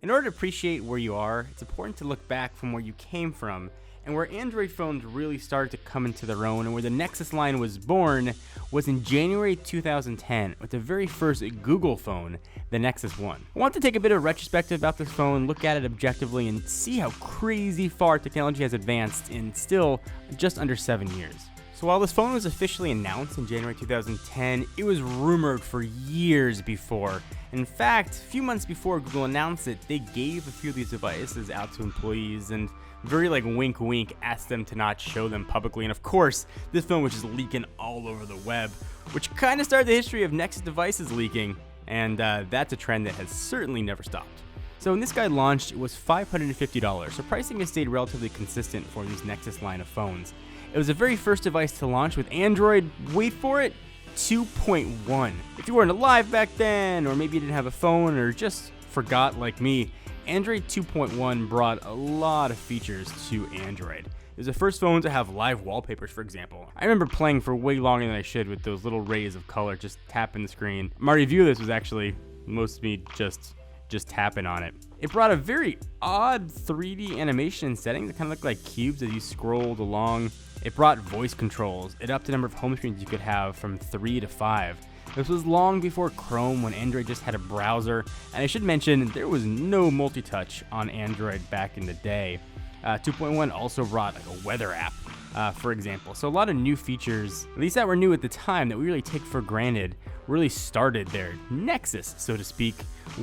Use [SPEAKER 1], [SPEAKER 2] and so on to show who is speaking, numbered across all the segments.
[SPEAKER 1] In order to appreciate where you are, it's important to look back from where you came from and where Android phones really started to come into their own, and where the Nexus line was born was in January 2010 with the very first Google phone, the Nexus One. I want to take a bit of retrospective about this phone, look at it objectively, and see how crazy far technology has advanced in still just under 7 years. So while this phone was officially announced in January 2010, it was rumored for years before. In fact, a few months before Google announced it, they gave a few of these devices out to employees and very wink wink asked them to not show them publicly. And of course, this phone was just leaking all over the web, which kind of started the history of Nexus devices leaking, and that's a trend that has certainly never stopped. So when this guy launched, it was $550, so pricing has stayed relatively consistent for these Nexus line of phones. It was the very first device to launch with Android, wait for it, 2.1. If you weren't alive back then, or maybe you didn't have a phone, or just forgot like me, Android 2.1 brought a lot of features to Android. It was the first phone to have live wallpapers, for example. I remember playing for way longer than I should with those little rays of color just tapping the screen. My review of this was actually most of me just tapping on it. It brought a very odd 3D animation setting that kind of looked like cubes as you scrolled along. It brought voice controls. It upped the number of home screens you could have from 3 to 5. This was long before Chrome, when Android just had a browser. And I should mention, there was no multi-touch on Android back in the day. 2.1 also brought a weather app, for example. So a lot of new features, at least that were new at the time, that we really take for granted, really started their nexus, so to speak,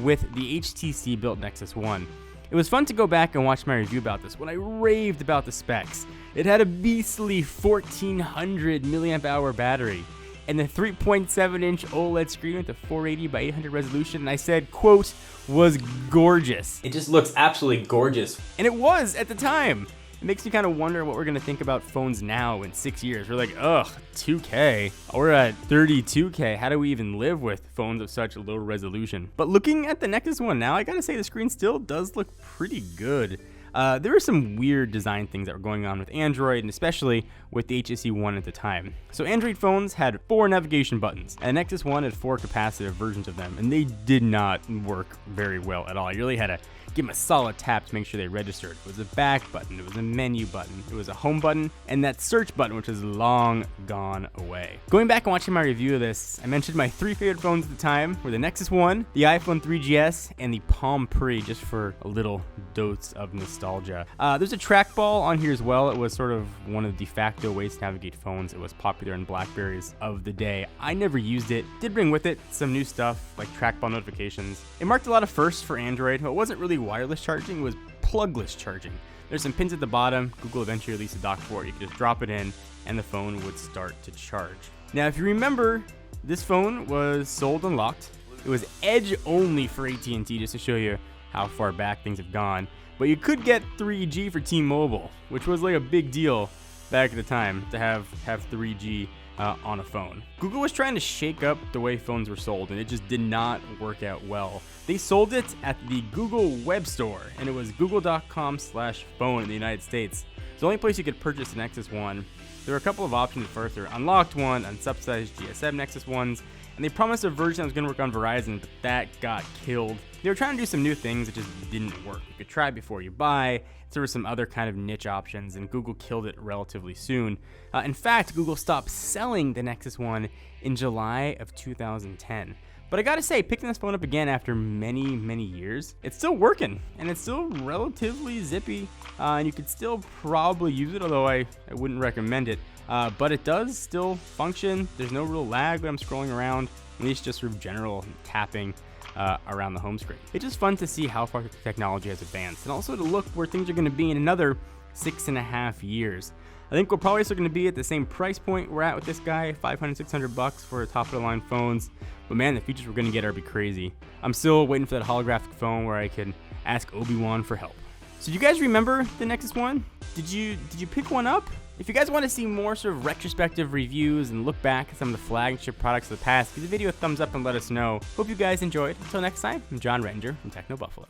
[SPEAKER 1] with the HTC-built Nexus One. It was fun to go back and watch my review about this when I raved about the specs. It had a beastly 1400 milliamp hour battery and the 3.7-inch OLED screen with a 480 by 800 resolution, and I said, quote, was gorgeous. It just looks absolutely gorgeous. And it was at the time. It makes me kind of wonder what we're going to think about phones now in 6 years. We're like, ugh, 2K. We're at 32K. How do we even live with phones of such low resolution? But looking at the Nexus One now, I gotta say the screen still does look pretty good. There were some weird design things that were going on with Android, and especially with the HTC One at the time. So Android phones had 4 navigation buttons, and Nexus One had 4 capacitive versions of them, and they did not work very well at all. You really had to give them a solid tap to make sure they registered. It was a back button, it was a menu button, it was a home button, and that search button, which is long gone away. Going back and watching my review of this, I mentioned my 3 favorite phones at the time were the Nexus One, the iPhone 3GS, and the Palm Pre, just for a little dose of nostalgia. There's a trackball on here as well. It was sort of one of the de facto ways to navigate phones. It was popular in BlackBerries of the day. I never used it. Did bring with it some new stuff like trackball notifications. It marked a lot of firsts for Android, but it wasn't really wireless charging, it was plugless charging. There's some pins at the bottom. Google eventually released a dock for it. You could just drop it in and the phone would start to charge. Now, if you remember, this phone was sold unlocked. It was Edge only for AT&T, just to show you how far back things have gone. But you could get 3G for T-Mobile, which was like a big deal back at the time to have 3G on a phone. Google was trying to shake up the way phones were sold, and it just did not work out well. They sold it at the Google Web Store, and it was google.com/phone in the United States. It's the only place you could purchase the Nexus One. There were a couple of options at first. There were unlocked one, unsubsidized GSM Nexus Ones, and they promised a version that was going to work on Verizon, but that got killed. They were trying to do some new things that just didn't work. You could try before you buy. There were some other kind of niche options, and Google killed it relatively soon. In fact, Google stopped selling the Nexus One in July of 2010. But I gotta say, picking this phone up again after many, many years, it's still working, and it's still relatively zippy, and you could still probably use it, although I wouldn't recommend it. But it does still function. There's no real lag when I'm scrolling around, at least just sort of general tapping around the home screen. It's just fun to see how far technology has advanced, and also to look where things are going to be in another 6.5 years. I think we're probably still going to be at the same price point we're at with this guy, $500-600 for top-of-the-line phones. But man, the features we're going to get are be crazy. I'm still waiting for that holographic phone where I can ask Obi-Wan for help. So do you guys remember the Nexus One? Did you pick one up? If you guys want to see more sort of retrospective reviews and look back at some of the flagship products of the past, give the video a thumbs up and let us know. Hope you guys enjoyed. Until next time, I'm John Rettinger from Techno Buffalo.